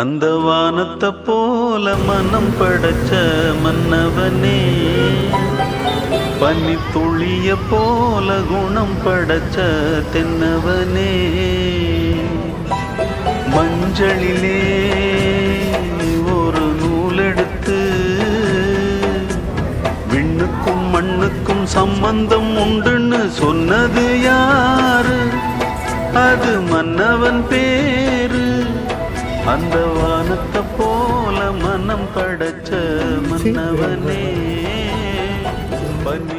அந்த வானத்தை போல மனம் படைச்ச மன்னவனே, பனி துளிய போல குணம் படைச்ச தென்னவனே, மஞ்சளிலே ஒரு நூலெடுத்து விண்ணுக்கும் மண்ணுக்கும் சம்பந்தம் உண்டுன்னு சொன்னது யாரு? அது மன்னவன் பேரு. அந்த வானத்தை போல மனம் படைச்ச மன்னவனே, பனி